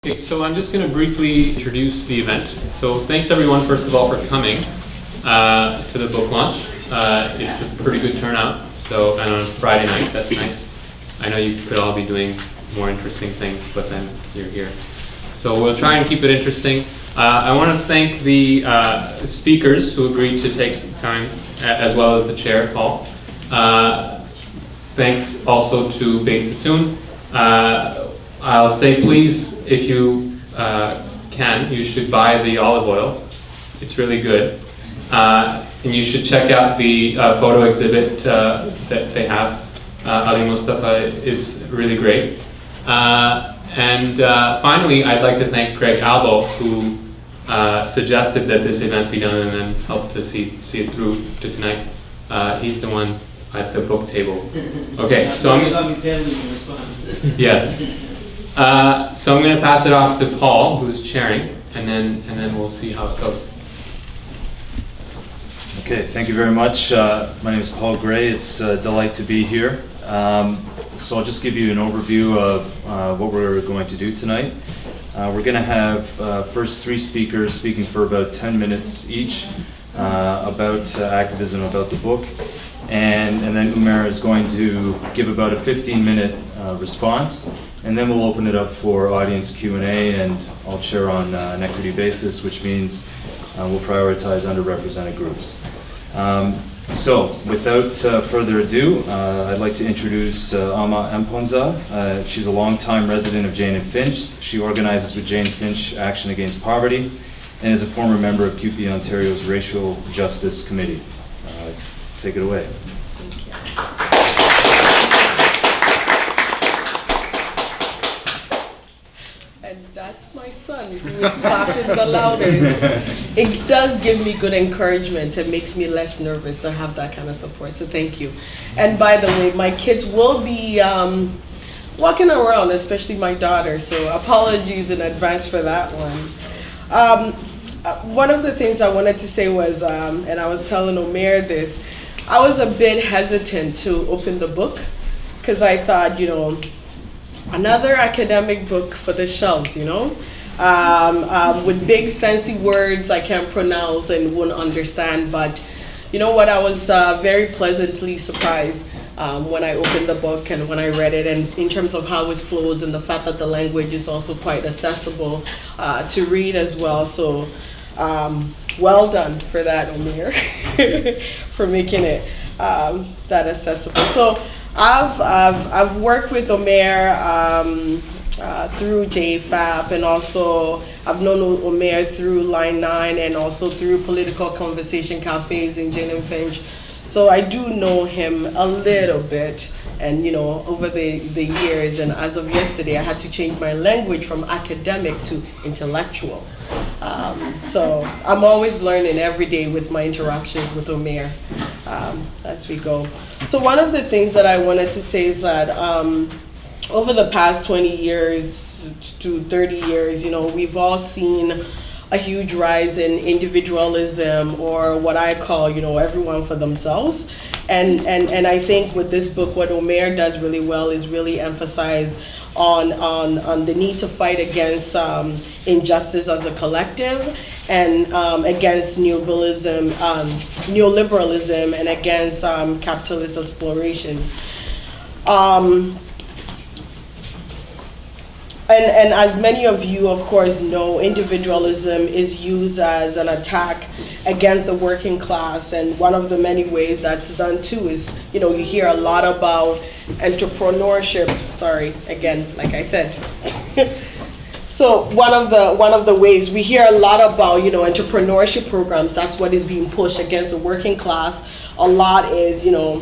Okay, so I'm just going to briefly introduce the event. So thanks everyone, first of all, for coming to the book launch. It's a pretty good turnout, so, and on Friday night, that's nice. I know you could all be doing more interesting things, but then you're here. So we'll try and keep it interesting. I want to thank the speakers who agreed to take time, as well as the chair, Paul. Thanks also to Beit Zitoun. I'll say, please, if you can, you should buy the olive oil. It's really good. And you should check out the photo exhibit that they have. Ali Mustafa is really great. And finally, I'd like to thank Greg Albo, who suggested that this event be done and then helped to see it through to tonight. He's the one at the book table. Okay, so I'm yes. So I'm going to pass it off to Paul, who's chairing, and then we'll see how it goes. Okay, thank you very much. My name is Paul Gray. It's a delight to be here. So I'll just give you an overview of what we're going to do tonight. We're going to have first 3 speakers speaking for about 10 minutes each about activism, about the book. And then Umair is going to give about a 15-minute response. And then we'll open it up for audience Q&A, and I'll chair on an equity basis, which means we'll prioritize underrepresented groups. So, without further ado, I'd like to introduce Amponsah. She's a longtime resident of Jane and Finch. She organizes with Jane and Finch Action Against Poverty, and is a former member of CUPE Ontario's Racial Justice Committee. Take it away. Thank you. And that's my son, who is clapping the loudest. It does give me good encouragement. It makes me less nervous to have that kind of support, so thank you. And by the way, my kids will be walking around, especially my daughter, so apologies in advance for that one. One of the things I wanted to say was, and I was telling Umair this, I was a bit hesitant to open the book because I thought, you know, another academic book for the shelves, you know, with big fancy words I can't pronounce and won't understand. But you know what, I was very pleasantly surprised when I opened the book and when I read it, and in terms of how it flows and the fact that the language is also quite accessible to read as well. So well done for that, Umair, for making it that accessible. So I've worked with Umair through JFAAP, and also I've known Umair through Line 9 and also through political conversation cafes in Jane and Finch. So I do know him a little bit, and you know, over the years, and as of yesterday I had to change my language from academic to intellectual. So I'm always learning every day with my interactions with Umair as we go. So one of the things that I wanted to say is that over the past 20 years to 30 years, you know, we've all seen a huge rise in individualism, or what I call, you know, everyone for themselves. And I think with this book, what Umair does really well is really emphasize on the need to fight against injustice as a collective, and against neoliberalism, and against capitalist explorations. And as many of you, of course, know, individualism is used as an attack against the working class. And one of the many ways that's done too is, you know, you hear a lot about entrepreneurship. Sorry, again, like I said. So one of the ways we hear a lot about, you know, entrepreneurship programs. That's what is being pushed against the working class. A lot is, you know,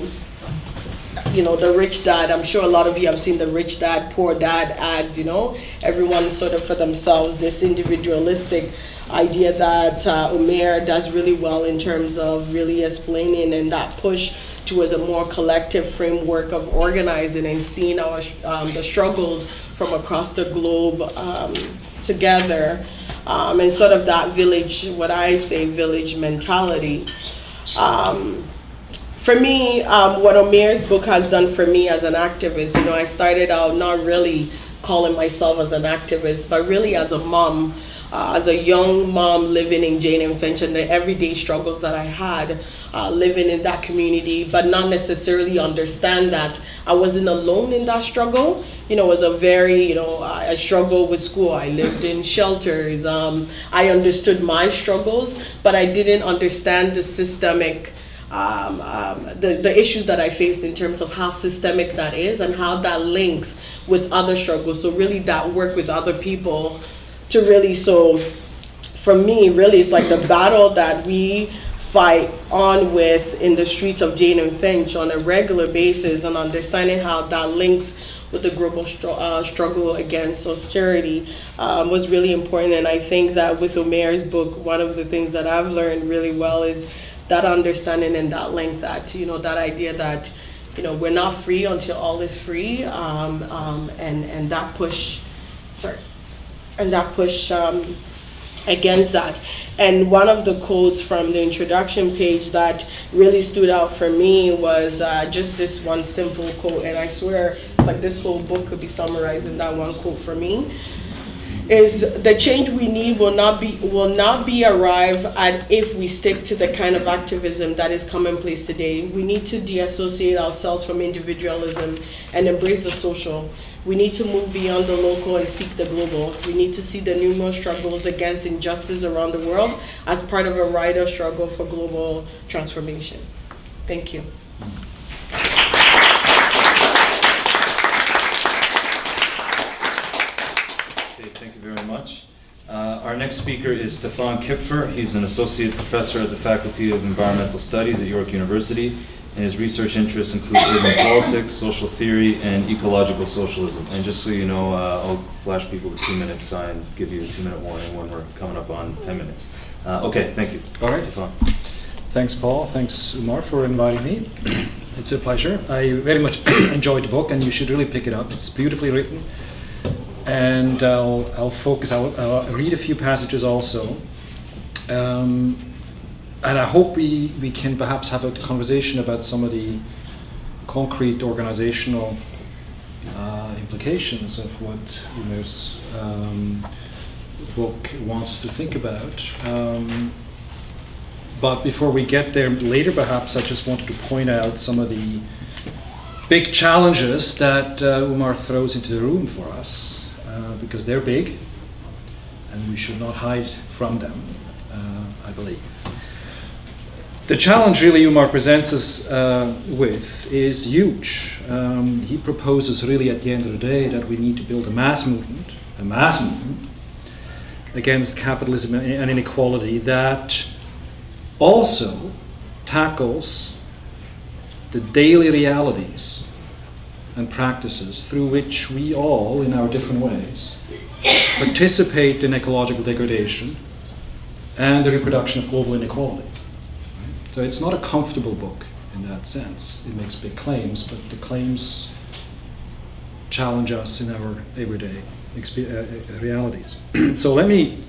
the rich dad. I'm sure a lot of you have seen the rich dad, poor dad ads, you know, everyone sort of for themselves, this individualistic idea that Umair does really well in terms of really explaining, and that push towards a more collective framework of organizing and seeing our the struggles from across the globe together, and sort of that village, what I say, village mentality. For me, what Umair's book has done for me as an activist, you know, I started out not really calling myself as an activist, but really as a mom, as a young mom living in Jane and Finch, and the everyday struggles that I had living in that community, but not necessarily understand that I wasn't alone in that struggle. You know, it was a very, you know, I struggled with school. I lived in shelters. I understood my struggles, but I didn't understand the systemic, the issues that I faced in terms of how systemic that is and how that links with other struggles. So really that work with other people to really, so for me, really it's like the battle that we fight on with in the streets of Jane and Finch on a regular basis, and understanding how that links with the global struggle against austerity was really important. And I think that with Umair's book, one of the things that I've learned really well is that understanding and that link, that, you know, that idea that, you know, we're not free until all is free, and that push, against that. And one of the quotes from the introduction page that really stood out for me was just this one simple quote, and I swear it's like this whole book could be summarized in that one quote for me, is the change we need will not be arrived at if we stick to the kind of activism that is commonplace today. We need to deassociate ourselves from individualism and embrace the social. We need to move beyond the local and seek the global. We need to see the numerous struggles against injustice around the world as part of a wider struggle for global transformation. Thank you. Thank you very much. Our next speaker is Stefan Kipfer. He's an associate professor at the Faculty of Environmental Studies at York University, and his research interests include urban politics, social theory, and ecological socialism. And just so you know, I'll flash people with 2 minutes and give you a 2-minute warning when we're coming up on 10 minutes. Okay, thank you. All right. Stefan. Thanks, Paul. Thanks, Umair, for inviting me. It's a pleasure. I very much enjoyed the book, and you should really pick it up. It's beautifully written. And I'll focus, I'll read a few passages also. And I hope we can perhaps have a conversation about some of the concrete organizational implications of what Umair's book wants us to think about. But before we get there later, perhaps I just wanted to point out some of the big challenges that Umair throws into the room for us. Because they're big, and we should not hide from them, I believe. The challenge really Umair presents us with is huge. He proposes really at the end of the day that we need to build a mass movement against capitalism and inequality that also tackles the daily realities and practices through which we all, in our different ways, participate in ecological degradation and the reproduction of global inequality. So it's not a comfortable book in that sense. It makes big claims, but the claims challenge us in our everyday realities. So let me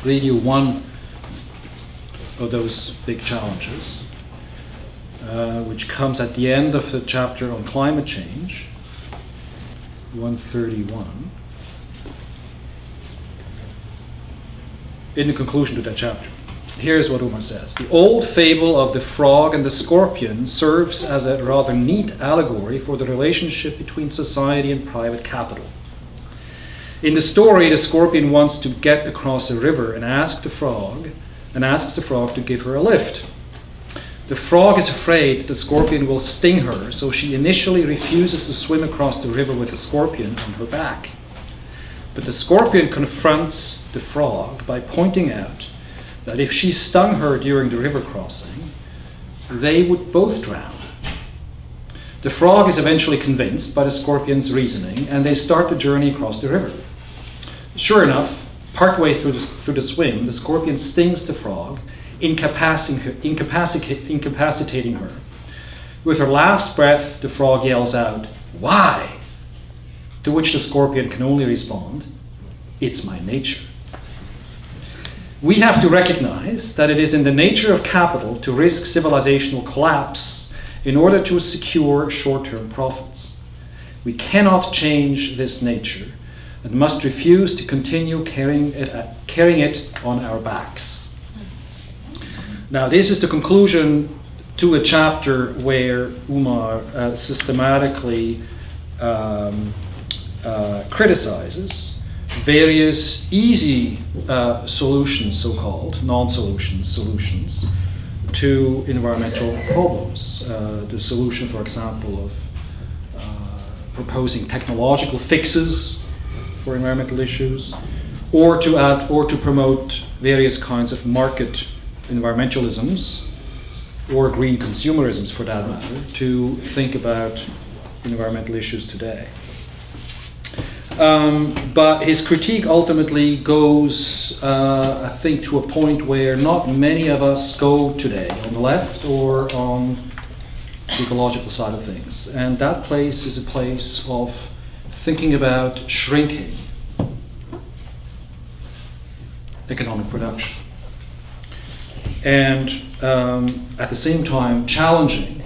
read you one of those big challenges, which comes at the end of the chapter on climate change, 131, in the conclusion to that chapter. Here's what Umair says. The old fable of the frog and the scorpion serves as a rather neat allegory for the relationship between society and private capital. In the story, the scorpion wants to get across a river and asks the frog to give her a lift. The frog is afraid the scorpion will sting her, so she initially refuses to swim across the river with the scorpion on her back. But the scorpion confronts the frog by pointing out that if she stung her during the river crossing, they would both drown. The frog is eventually convinced by the scorpion's reasoning, and they start the journey across the river. Sure enough, partway through the swim, the scorpion stings the frog, incapacitating her. With her last breath, the frog yells out, "Why?" To which the scorpion can only respond, "It's my nature." We have to recognize that it is in the nature of capital to risk civilizational collapse in order to secure short-term profits. We cannot change this nature and must refuse to continue carrying it on our backs. Now, this is the conclusion to a chapter where Umair systematically criticizes various easy solutions, so-called non-solution solutions to environmental problems. The solution, for example, of proposing technological fixes for environmental issues, or to promote various kinds of market environmentalisms or green consumerisms, for that matter, to think about environmental issues today. But his critique ultimately goes, I think, to a point where not many of us go today, on the left or on the ecological side of things. And that place is a place of thinking about shrinking economic production. And at the same time challenging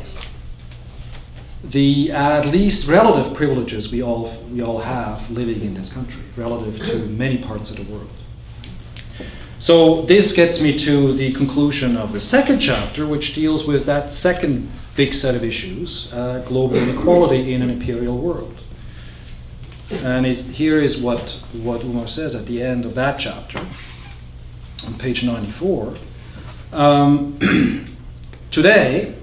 the at least relative privileges we all have living in this country, relative to many parts of the world. So this gets me to the conclusion of the second chapter, which deals with that second big set of issues, global inequality in an imperial world. And here is what Umair says at the end of that chapter, on page 94. Today,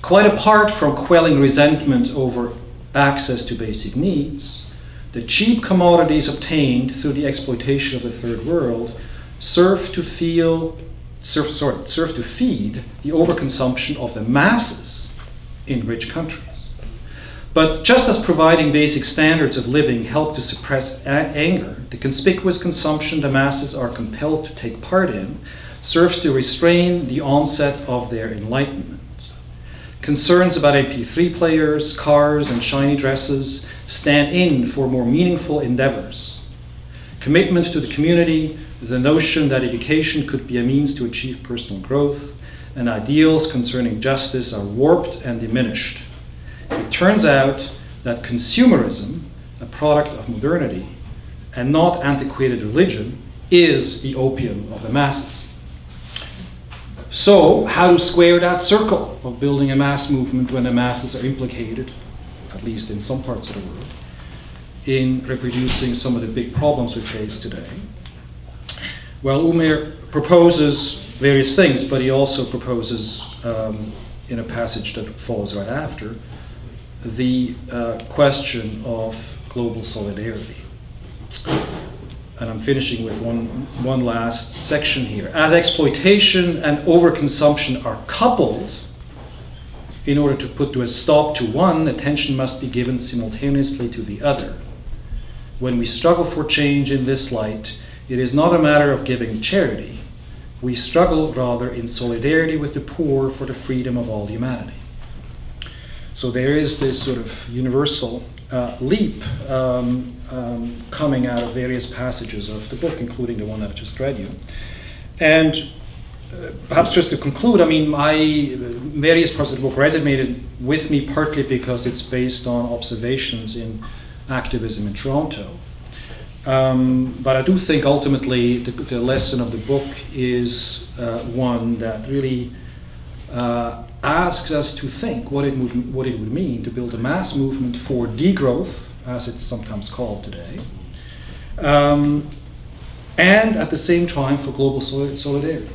quite apart from quelling resentment over access to basic needs, the cheap commodities obtained through the exploitation of the third world serve to feed the overconsumption of the masses in rich countries. But just as providing basic standards of living help to suppress anger, the conspicuous consumption the masses are compelled to take part in serves to restrain the onset of their enlightenment. Concerns about MP3 players, cars, and shiny dresses stand in for more meaningful endeavors. Commitment to the community, the notion that education could be a means to achieve personal growth, and ideals concerning justice are warped and diminished. It turns out that consumerism, a product of modernity, and not antiquated religion, is the opium of the masses. So, how to square that circle of building a mass movement when the masses are implicated, at least in some parts of the world, in reproducing some of the big problems we face today? Well, Umair proposes various things, but he also proposes, in a passage that follows right after, the question of global solidarity. And I'm finishing with one last section here. As exploitation and overconsumption are coupled, in order to put a stop to one, attention must be given simultaneously to the other. When we struggle for change in this light, it is not a matter of giving charity. We struggle rather in solidarity with the poor for the freedom of all humanity. So there is this sort of universal leap coming out of various passages of the book, including the one that I just read you. And perhaps just to conclude, I mean, various parts of the book resonated with me partly because it's based on observations in activism in Toronto. But I do think ultimately the lesson of the book is one that really asks us to think what it would mean to build a mass movement for degrowth, as it's sometimes called today, and at the same time for global solidarity.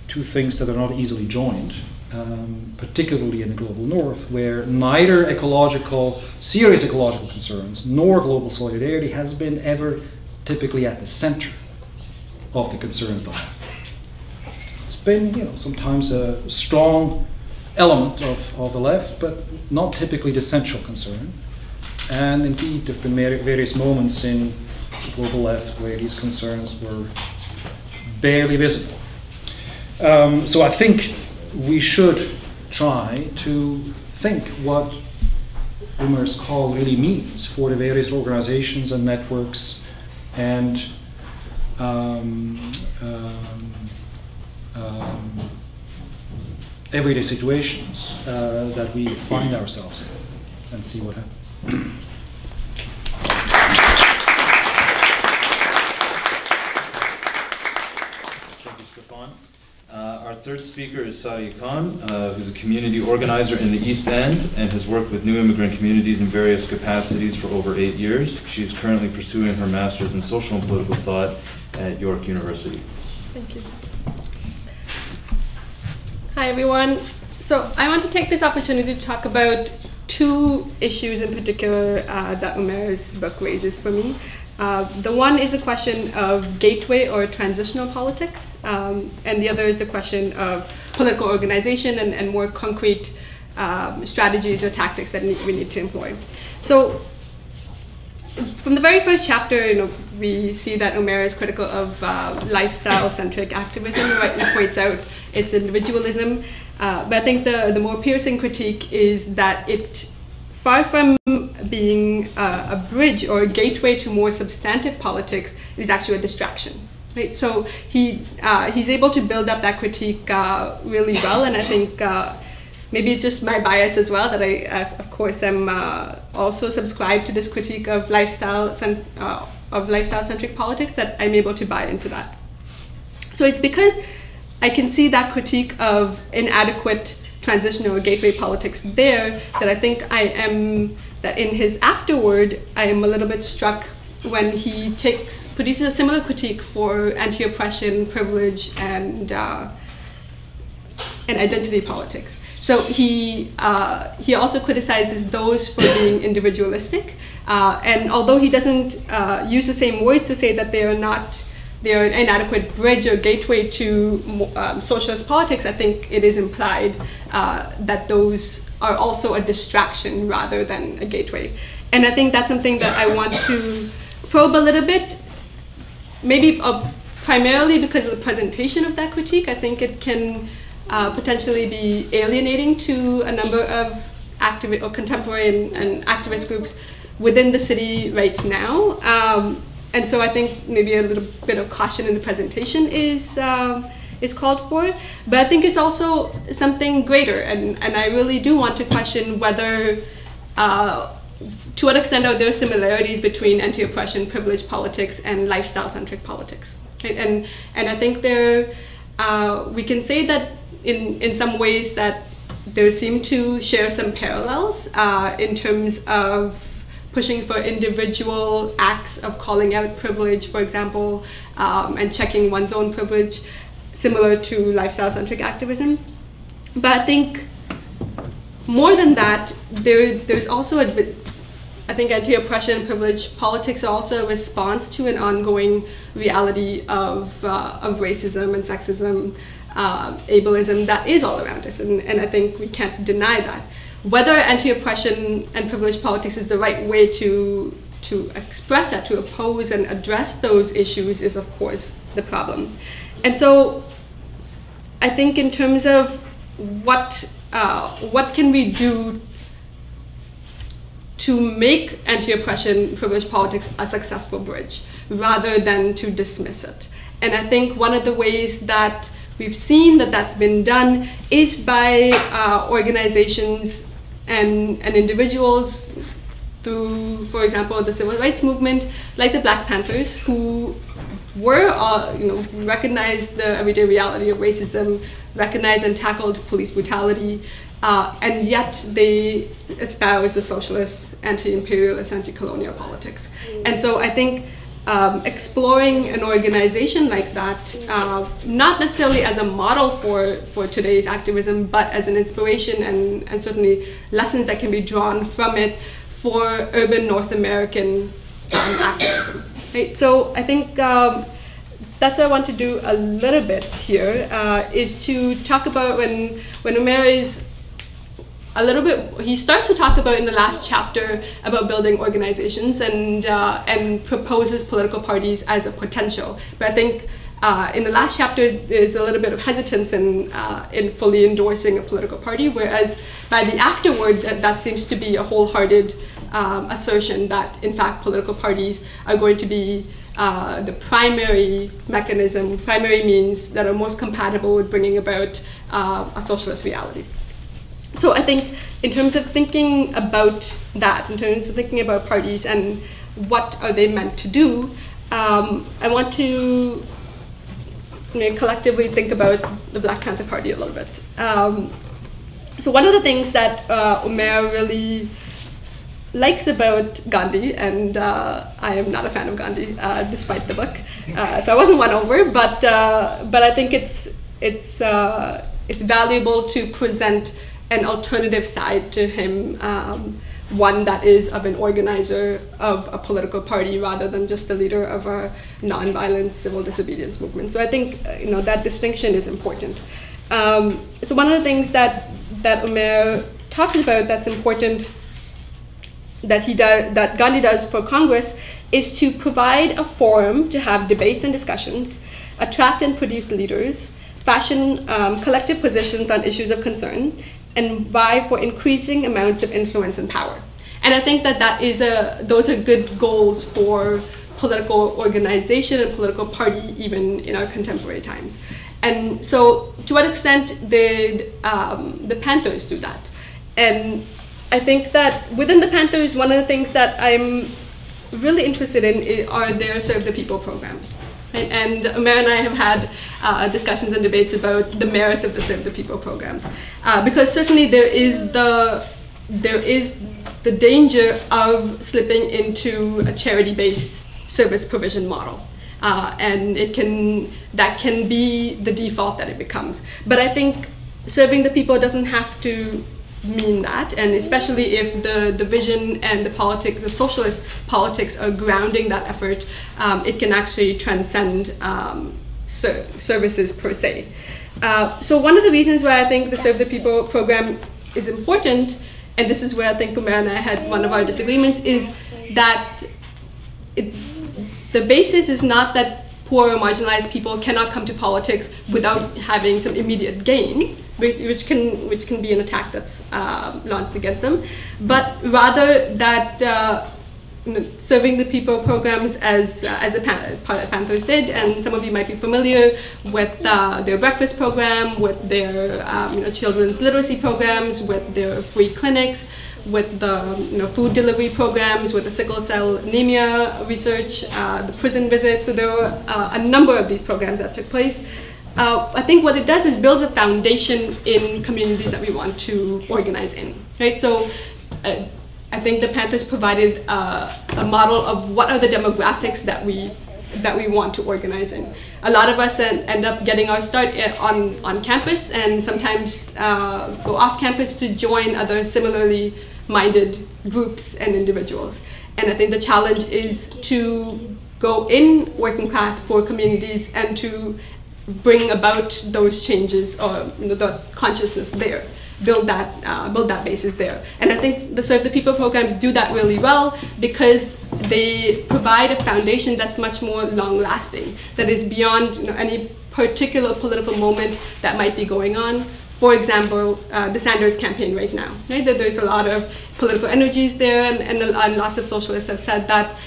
Two things that are not easily joined, particularly in the global north, where neither serious ecological concerns nor global solidarity has been ever typically at the center of the concerns of the left. It's been, sometimes a strong element of the left, but not typically the central concern. And indeed, there have been various moments in the global left where these concerns were barely visible. So I think we should try to think what Umair's call really means for the various organizations and networks and everyday situations that we find ourselves in, and see what happens. Thank you, Stefan. Our third speaker is Sadia Khan, who's a community organizer in the East End and has worked with new immigrant communities in various capacities for over 8 years. She's currently pursuing her master's in social and political thought at York University. Thank you. Hi, everyone. So I want to take this opportunity to talk about two issues in particular that Umair's book raises for me. The one is the question of gateway or transitional politics, and the other is the question of political organization and more concrete strategies or tactics that we need to employ. So from the very first chapter, we see that Umair is critical of lifestyle-centric activism. He rightly points out its individualism, but I think the more piercing critique is that it, far from being a bridge or a gateway to more substantive politics, is actually a distraction. Right? So he's able to build up that critique really well, and I think maybe it's just my bias as well that I of course, am also subscribed to this critique of lifestyle-centric politics, that I'm able to buy into that. So it's because I can see that critique of inadequate transitional or gateway politics there that I think that in his afterword, I am a little bit struck when he produces a similar critique for anti-oppression, privilege, and identity politics. So he also criticizes those for being individualistic, and although he doesn't use the same words to say that they're an inadequate bridge or gateway to socialist politics, I think it is implied that those are also a distraction rather than a gateway. And I think that's something that I want to probe a little bit, maybe primarily because of the presentation of that critique. I think it can potentially be alienating to a number of contemporary and activist groups within the city right now. And so I think maybe a little bit of caution in the presentation is called for. But I think it's also something greater, and I really do want to question whether, to what extent are there similarities between anti-oppression, privilege politics, and lifestyle-centric politics. Right? And I think we can say that in some ways that they seem to share some parallels in terms of pushing for individual acts of calling out privilege, for example, and checking one's own privilege, similar to lifestyle-centric activism. But I think more than that, there's also I think anti-oppression and privilege politics are also a response to an ongoing reality of racism and sexism, ableism that is all around us, and I think we can't deny that. Whether anti-oppression and privilege politics is the right way to express that, to oppose and address those issues, is of course the problem. And so I think in terms of what can we do to make anti-oppression privilege politics a successful bridge rather than to dismiss it. And I think one of the ways that we've seen that that's been done is by organizations and individuals through, for example, the civil rights movement, like the Black Panthers, who were, recognized the everyday reality of racism, recognized and tackled police brutality, and yet they espouse the socialist, anti-imperialist, anti-colonial politics. And so I think exploring an organization like that, not necessarily as a model for today's activism, but as an inspiration and certainly lessons that can be drawn from it for urban North American activism. Right? So I think that's what I want to do a little bit here, is to talk about when Umair is a little bit, he starts to talk about in the last chapter about building organizations and proposes political parties as a potential. But I think in the last chapter there's a little bit of hesitance in fully endorsing a political party, whereas by the afterward that seems to be a wholehearted assertion that in fact political parties are going to be the primary mechanism, primary means that are most compatible with bringing about a socialist reality. So I think in terms of thinking about that, in terms of thinking about parties and what are they meant to do, I want to collectively think about the Black Panther Party a little bit. So one of the things that Umair really likes about Gandhi, and I am not a fan of Gandhi despite the book, so I wasn't won over, but I think it's valuable to present an alternative side to him, one that is of an organizer of a political party rather than just the leader of a non-violent civil disobedience movement. So I think that distinction is important. So one of the things that Umair talks about that's important that Gandhi does for Congress is to provide a forum to have debates and discussions, attract and produce leaders, fashion collective positions on issues of concern, and vie for increasing amounts of influence and power. And I think those are good goals for political organization and political party even in our contemporary times. And so to what extent did the Panthers do that? And I think that within the Panthers, one of the things that I'm really interested in are their Serve the People programs. Right? And Umair and I have had discussions and debates about the merits of the Serve the People programs, because certainly there is the danger of slipping into a charity-based service provision model, and that can be the default that it becomes. But I think serving the people doesn't have to mean that, and especially if the vision and the socialist politics are grounding that effort, it can actually transcend services per se. So one of the reasons why I think the Serve the People program is important, and this is where I think Umair and I had one of our disagreements, is that the basis is not that poor or marginalized people cannot come to politics without having some immediate gain, which can be an attack that's launched against them, but rather that Serving the People programs, as the Panthers did, and some of you might be familiar with their breakfast program, with their children's literacy programs, with their free clinics, with the food delivery programs, with the sickle cell anemia research, the prison visits. So there were a number of these programs that took place. I think what it does is builds a foundation in communities that we want to organize in, right? So I think the Panthers provided a model of what are the demographics that we want to organize in. A lot of us end up getting our start on campus, and sometimes go off campus to join other similarly minded groups and individuals. And I think the challenge is to go in working class poor communities and to bring about those changes, or the consciousness there, build that basis there. And I think the Serve the People programs do that really well because they provide a foundation that's much more long-lasting, that is beyond any particular political moment that might be going on. For example, the Sanders campaign right now, right? That there's a lot of political energies there, and lots of socialists have said that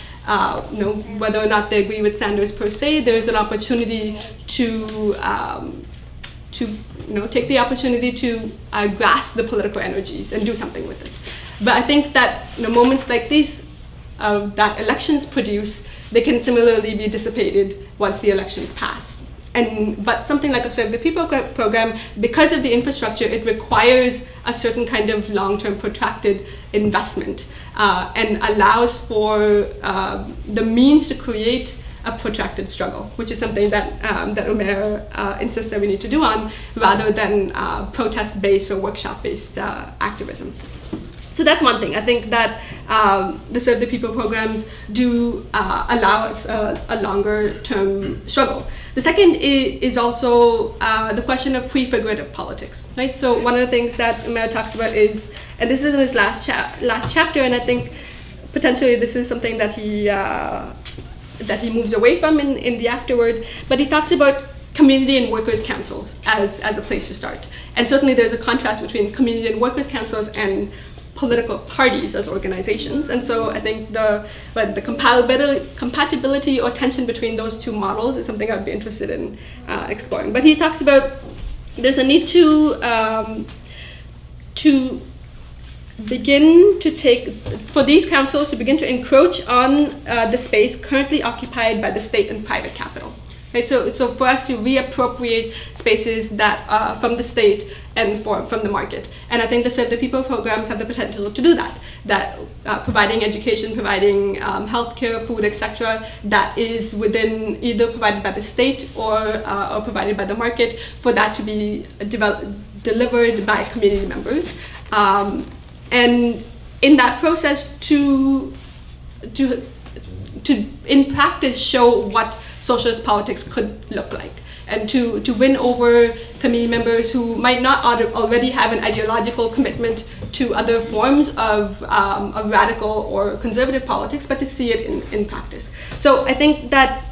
whether or not they agree with Sanders per se, there's an opportunity to take the opportunity to grasp the political energies and do something with it. But I think that moments like these that elections produce, they can similarly be dissipated once the elections pass. But something like a Serve the People program, because of the infrastructure, it requires a certain kind of long-term protracted investment and allows for the means to create a protracted struggle, which is something that Umair insists that we need to do on, rather than protest-based or workshop-based activism. So that's one thing. I think that the Serve the People programs do allow us a longer-term struggle. The second is also the question of prefigured politics, right? So one of the things that Umair talks about is, and this is in his last chapter, and I think potentially this is something that he moves away from in the afterword, but he talks about community and workers' councils as a place to start. And certainly there's a contrast between community and workers' councils and political parties as organizations. And so I think the compatibility or tension between those two models is something I'd be interested in exploring. But he talks about there's a need to begin to for these councils to begin to encroach on the space currently occupied by the state and private capital. Right? So for us to reappropriate spaces that from the state and from the market. And I think the Serve the People programs have the potential to do that. That providing education, providing healthcare, food, etc., that is within either provided by the state or provided by the market, for that to be delivered by community members. And in that process to in practice show what socialist politics could look like, and to win over community members who might not already have an ideological commitment to other forms of radical or conservative politics, but to see it in practice. So I think that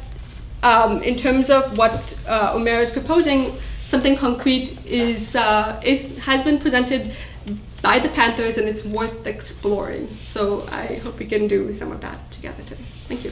in terms of what Umair is proposing, something concrete has been presented by the Panthers, and it's worth exploring. So I hope we can do some of that together today. Thank you.